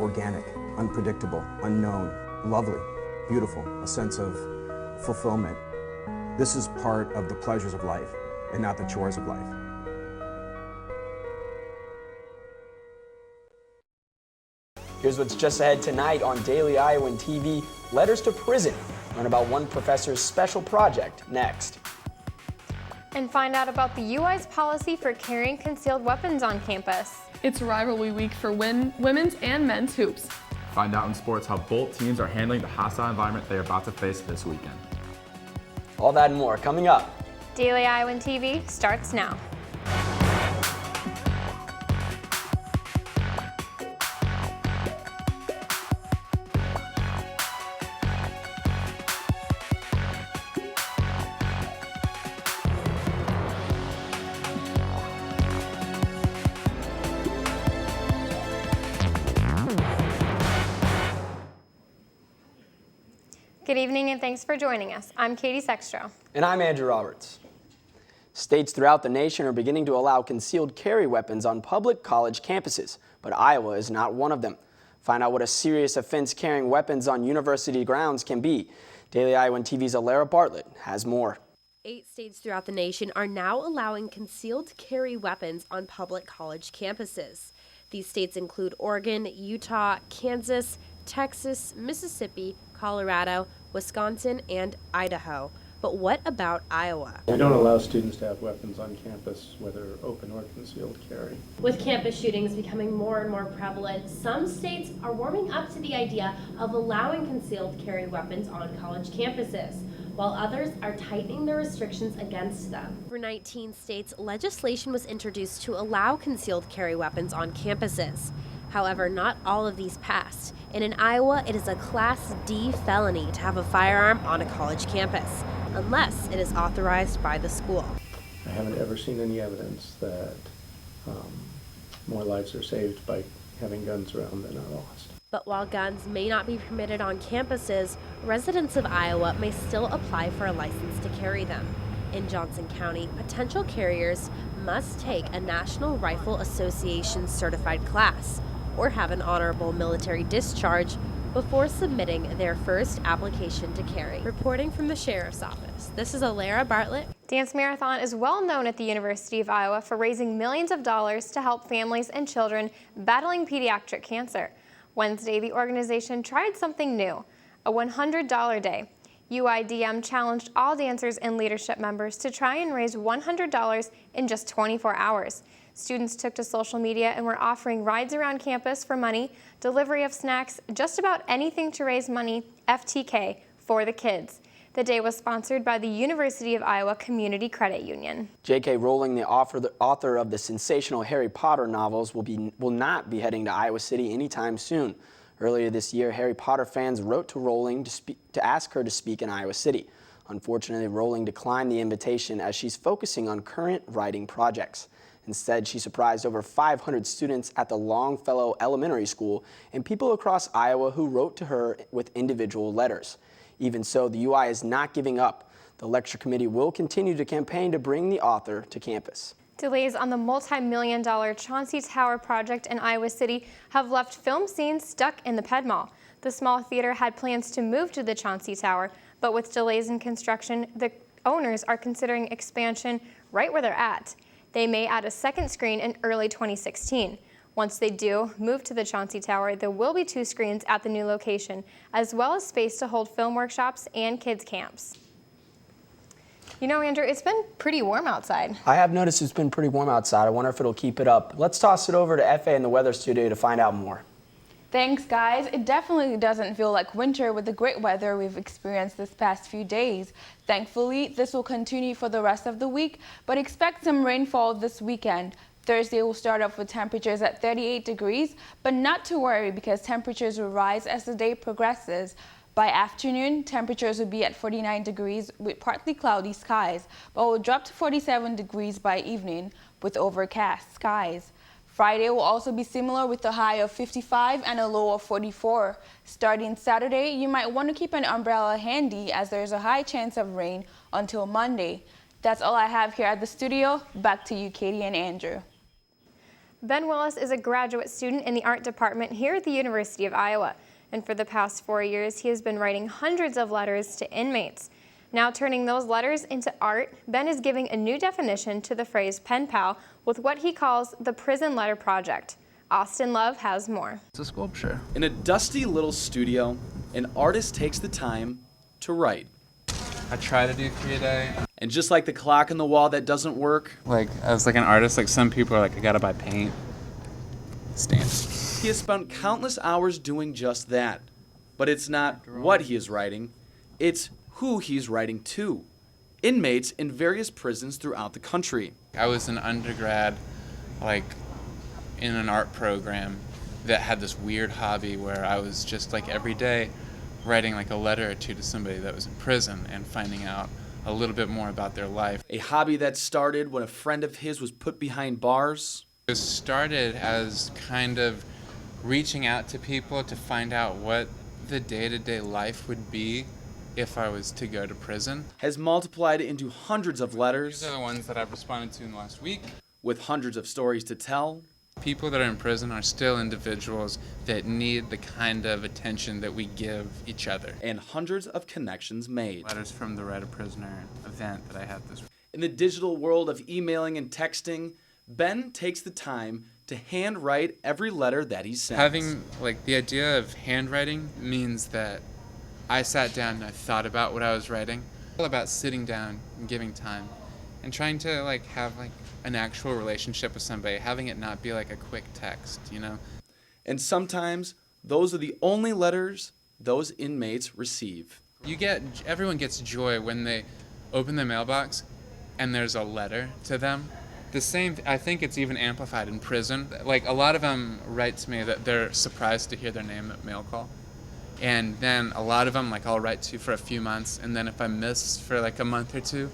organic, unpredictable, unknown, lovely, beautiful, a sense of fulfillment. This is part of the pleasures of life and not the chores of life. Here's what's just ahead tonight on Daily Iowan TV. Letters to prison. Learn about one professor's special project next. And find out about the UI's policy for carrying concealed weapons on campus. It's rivalry week for women's and men's hoops. Find out in sports how both teams are handling the hostile environment they are about to face this weekend. All that and more coming up. Daily Iowan TV starts now. Good evening and thanks for joining us. I'm Katie Sextro. And I'm Andrew Roberts. States throughout the nation are beginning to allow concealed carry weapons on public college campuses, but Iowa is not one of them. Find out what a serious offense carrying weapons on university grounds can be. Daily Iowan TV's Alara Bartlett has more. 8 states throughout the nation are now allowing concealed carry weapons on public college campuses. These states include Oregon, Utah, Kansas, Texas, Mississippi, Colorado, Wisconsin, and Idaho. But what about Iowa? We don't allow students to have weapons on campus, whether open or concealed carry. With campus shootings becoming more and more prevalent, some states are warming up to the idea of allowing concealed carry weapons on college campuses, while others are tightening the restrictions against them. For 19 states, legislation was introduced to allow concealed carry weapons on campuses. However, not all of these passed, and in Iowa, it is a Class D felony to have a firearm on a college campus, unless it is authorized by the school. I haven't ever seen any evidence that more lives are saved by having guns around than are lost. But while guns may not be permitted on campuses, residents of Iowa may still apply for a license to carry them. In Johnson County, potential carriers must take a National Rifle Association certified class or have an honorable military discharge before submitting their first application to carry. Reporting from the Sheriff's Office, this is Alara Bartlett. Dance Marathon is well known at the University of Iowa for raising millions of dollars to help families and children battling pediatric cancer. Wednesday, the organization tried something new, a $100 day. UIDM challenged all dancers and leadership members to try and raise $100 in just 24 hours. Students took to social media and were offering rides around campus for money, delivery of snacks, just about anything to raise money, FTK, for the kids. The day was sponsored by the University of Iowa Community Credit Union. J.K. Rowling, the author of the sensational Harry Potter novels, will not be heading to Iowa City anytime soon. Earlier this year, Harry Potter fans wrote to Rowling to ask her to speak in Iowa City. Unfortunately, Rowling declined the invitation as she's focusing on current writing projects. Instead, she surprised over 500 students at the Longfellow Elementary School and people across Iowa who wrote to her with individual letters. Even so, the UI is not giving up. The lecture committee will continue to campaign to bring the author to campus. Delays on the multi-million-dollar Chauncey Tower project in Iowa City have left film scenes stuck in the Ped Mall. The small theater had plans to move to the Chauncey Tower, but with delays in construction, the owners are considering expansion right where they're at. They may add a second screen in early 2016. Once they do move to the Chauncey Tower, there will be 2 screens at the new location, as well as space to hold film workshops and kids camps. You know, Andrew, it's been pretty warm outside. I have noticed it's been pretty warm outside. I wonder if it'll keep it up. Let's toss it over to FA in the weather studio to find out more. Thanks, guys. It definitely doesn't feel like winter with the great weather we've experienced this past few days. Thankfully, this will continue for the rest of the week, but expect some rainfall this weekend. Thursday will start off with temperatures at 38 degrees, but not to worry because temperatures will rise as the day progresses. By afternoon, temperatures will be at 49 degrees with partly cloudy skies, but will drop to 47 degrees by evening with overcast skies. Friday will also be similar with a high of 55 and a low of 44. Starting Saturday, you might want to keep an umbrella handy as there's a high chance of rain until Monday. That's all I have here at the studio. Back to you, Katie and Andrew. Ben Willis is a graduate student in the art department here at the University of Iowa. And for the past 4 years, he has been writing hundreds of letters to inmates. Now turning those letters into art, Ben is giving a new definition to the phrase pen pal with what he calls the Prison Letter Project. Austin Love has more. It's a sculpture. In a dusty little studio, an artist takes the time to write. I try to do 3 a day. And just like the clock on the wall that doesn't work, Like, as like an artist, like some people are like, I gotta buy paint, stamps. he has spent countless hours doing just that. But it's not what he is writing, it's who he's writing to. Inmates in various prisons throughout the country. I was an undergrad, like, in an art program that had this weird hobby where I was just like every day writing like a letter or two to somebody that was in prison and finding out a little bit more about their life. A hobby that started when a friend of his was put behind bars. It started as kind of reaching out to people to find out what the day-to-day life would be if I was to go to prison. Has multiplied into hundreds of letters. These are the ones that I've responded to in the last week. With hundreds of stories to tell. People that are in prison are still individuals that need the kind of attention that we give each other. And hundreds of connections made. Letters from the Write a Prisoner event that I had this week. In the digital world of emailing and texting, Ben takes the time to handwrite every letter that he sends. Having, like, the idea of handwriting means that I sat down and I thought about what I was writing. All about sitting down and giving time and trying to, like, have, like, an actual relationship with somebody, having it not be like a quick text, you know? And sometimes those are the only letters those inmates receive. Everyone gets joy when they open the mailbox and there's a letter to them. The same, I think it's even amplified in prison. Like, a lot of them write to me that they're surprised to hear their name at mail call. And then a lot of them, like, I'll write to for a few months, and then if I miss for like a month or two,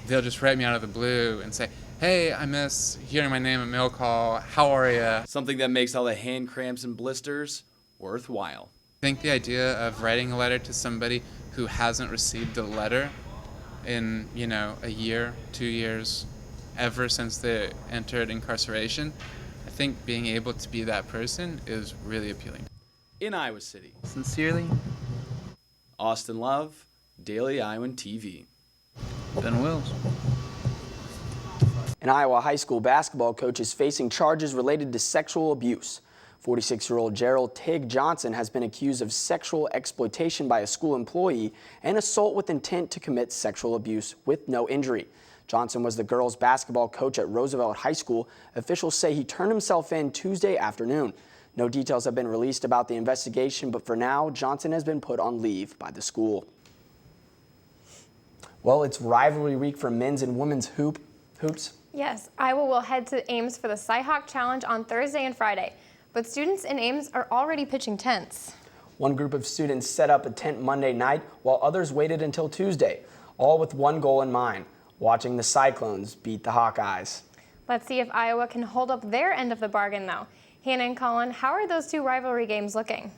they'll just write me out of the blue and say, hey, I miss hearing my name at mail call. How are ya? Something that makes all the hand cramps and blisters worthwhile. I think the idea of writing a letter to somebody who hasn't received a letter in, you know, a year, 2 years, ever since they entered incarceration, I think being able to be that person is really appealing. In Iowa City. Sincerely, Austin Love, Daily Iowan TV. Ben Wills. An Iowa high school basketball coach is facing charges related to sexual abuse. 46-year-old Gerald Tig Johnson has been accused of sexual exploitation by a school employee and assault with intent to commit sexual abuse with no injury. Johnson was the girls' basketball coach at Roosevelt High School. Officials say he turned himself in Tuesday afternoon. No details have been released about the investigation, but for now, Johnson has been put on leave by the school. Well, it's rivalry week for men's and women's hoops. Yes, Iowa will head to Ames for the Cyhawk Challenge on Thursday and Friday, but students in Ames are already pitching tents. One group of students set up a tent Monday night while others waited until Tuesday, all with one goal in mind, watching the Cyclones beat the Hawkeyes. Let's see if Iowa can hold up their end of the bargain, though. Hannah and Colin, how are those two rivalry games looking?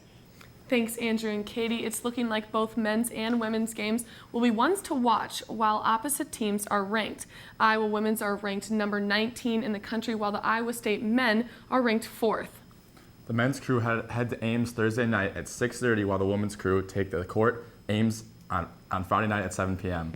Thanks, Andrew and Katie. It's looking like both men's and women's games will be ones to watch while opposite teams are ranked. Iowa women's are ranked number 19 in the country, while the Iowa State men are ranked 4th. The men's crew head to Ames Thursday night at 6:30, while the women's crew take the court Ames on Friday night at 7 p.m.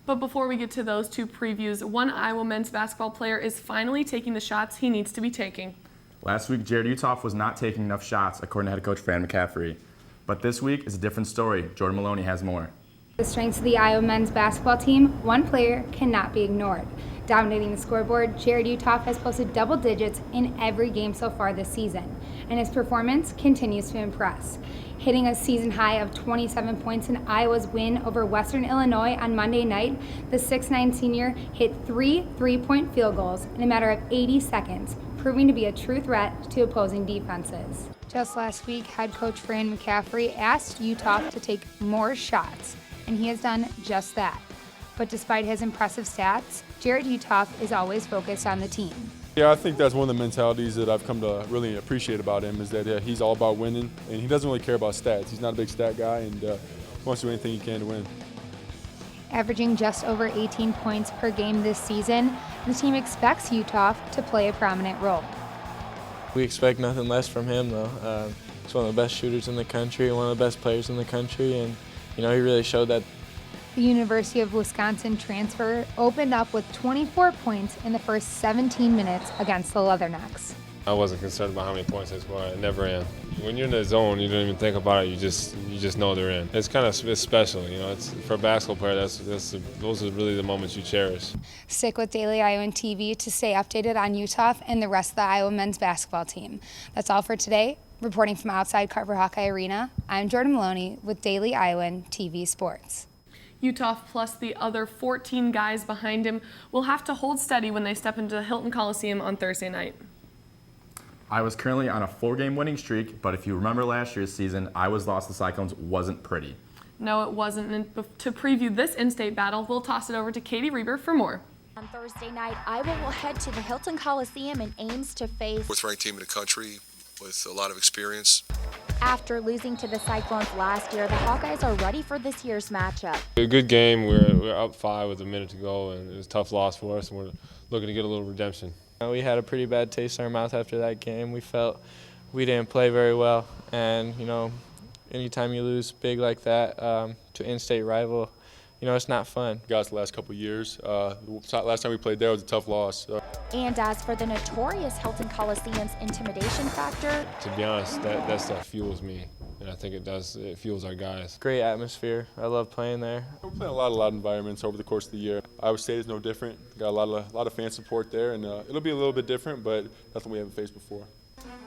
But before we get to those two previews, one Iowa men's basketball player is finally taking the shots he needs to be taking. Last week, Jared Utoff was not taking enough shots, according to head coach Fran McCaffrey. But this week is a different story. Jordan Maloney has more. The strengths of the Iowa men's basketball team, one player cannot be ignored. Dominating the scoreboard, Jared Utoff has posted double digits in every game so far this season, and his performance continues to impress. Hitting a season high of 27 points in Iowa's win over Western Illinois on Monday night, the 6'9 senior hit 3 three-point field goals in a matter of 80 seconds, proving to be a true threat to opposing defenses. Just last week, head coach Fran McCaffrey asked Utoff to take more shots, and he has done just that. But despite his impressive stats, Jared Utoff is always focused on the team. Yeah, I think that's one of the mentalities that I've come to really appreciate about him is that he's all about winning, and he doesn't really care about stats. He's not a big stat guy, and wants to do anything he can to win. Averaging just over 18 points per game this season, the team expects Utoff to play a prominent role. We expect nothing less from him, though. He's one of the best shooters in the country, one of the best players in the country, and he really showed that. The University of Wisconsin transfer opened up with 24 points in the first 17 minutes against the Leathernecks. I wasn't concerned about how many points I scored. I never am. When you're in the zone, you don't even think about it. You just know they're in. It's kind of special, It's for a basketball player. Those are really the moments you cherish. Stick with Daily Iowan TV to stay updated on Utah and the rest of the Iowa men's basketball team. That's all for today. Reporting from outside Carver Hawkeye Arena, I'm Jordan Maloney with Daily Iowan TV Sports. Utah plus the other 14 guys behind him will have to hold steady when they step into the Hilton Coliseum on Thursday night. Iowa's currently on a 4-game winning streak, but if you remember last year's season, Iowa's loss to Cyclones wasn't pretty. No, it wasn't. And to preview this in-state battle, we'll toss it over to Katie Reber for more. On Thursday night, Iowa will head to the Hilton Coliseum in Ames to face fourth-ranked team in the country with a lot of experience. After losing to the Cyclones last year, the Hawkeyes are ready for this year's matchup. A good game. We're up 5 with a minute to go, and it was a tough loss for us, and we're looking to get a little redemption. We had a pretty bad taste in our mouth after that game. We felt we didn't play very well, and anytime you lose big like that to in-state rival, it's not fun. Guys, the last couple of years, last time we played there was a tough loss. And as for the notorious Hilton Coliseum's intimidation factor, To be honest, that stuff fuels me, and I think it fuels our guys. Great atmosphere. I love playing there. We're playing a lot of environments over the course of the year. Iowa State is no different. Got a lot of fan support there, and it'll be a little bit different, but nothing we haven't faced before.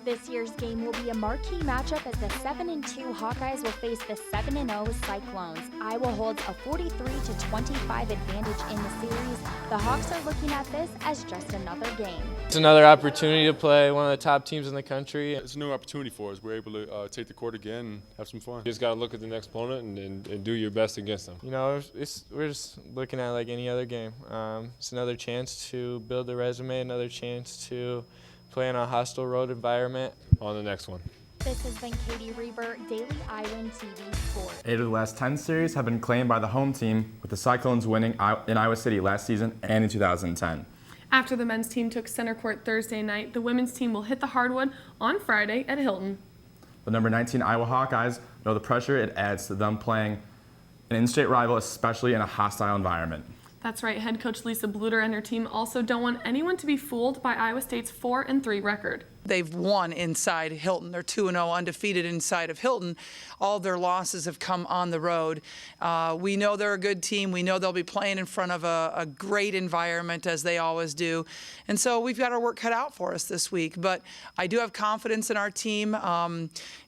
this year's game will be a marquee matchup as the 7-2 Hawkeyes will face the 7-0 Cyclones. Iowa holds a 43-25 advantage in the series. The Hawks are looking at this as just another game. It's another opportunity to play one of the top teams in the country. It's a new opportunity for us. We're able to take the court again and have some fun. You just got to look at the next opponent and do your best against them. You know, we're just looking at it like any other game. It's another chance to build the resume, another chance to play in a hostile road environment. On the next one. This has been Katie Reber, Daily Iowan TV Sports. 8 of the last 10 series have been claimed by the home team, with the Cyclones winning in Iowa City last season and in 2010. After the men's team took center court Thursday night, the women's team will hit the hardwood on Friday at Hilton. The number 19 Iowa Hawkeyes know the pressure it adds to them playing an in-state rival, especially in a hostile environment. That's right, head coach Lisa Bluter and her team also don't want anyone to be fooled by Iowa State's 4-3 record. They've won inside Hilton. They're 2-0 undefeated inside of Hilton. All their losses have come on the road. We know they're a good team. We know they'll be playing in front of a great environment, as they always do. And so we've got our work cut out for us this week. But I do have confidence in our team.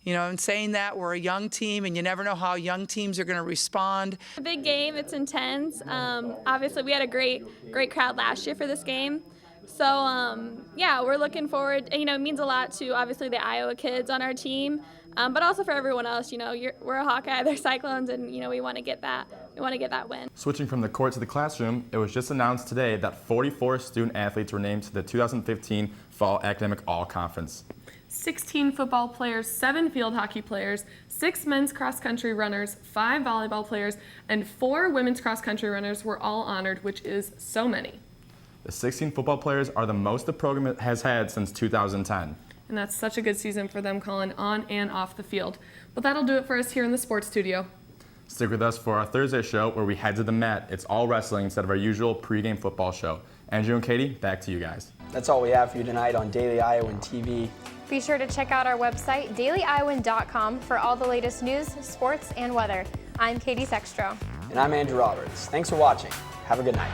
You know, in saying that, we're a young team, and you never know how young teams are going to respond. A big game. It's intense. Obviously, we had a great crowd last year for this game. So, yeah, we're looking forward. You know, it means a lot to, obviously, the Iowa kids on our team, but also for everyone else. You know, we're a Hawkeye, they're Cyclones, and, you know, we want to get that. We want to get that win. Switching from the court to the classroom, it was just announced today that 44 student athletes were named to the 2015 Fall Academic All-Conference. 16 football players, 7 field hockey players, 6 men's cross-country runners, 5 volleyball players, and 4 women's cross-country runners were all honored, which is so many. The 16 football players are the most the program has had since 2010. And that's such a good season for them, Colin, on and off the field. But that'll do it for us here in the sports studio. Stick with us for our Thursday show, where we head to the mat. It's all wrestling instead of our usual pregame football show. Andrew and Katie, back to you guys. That's all we have for you tonight on Daily Iowan TV. Be sure to check out our website, dailyiowan.com, for all the latest news, sports, and weather. I'm Katie Sextro. And I'm Andrew Roberts. Thanks for watching. Have a good night.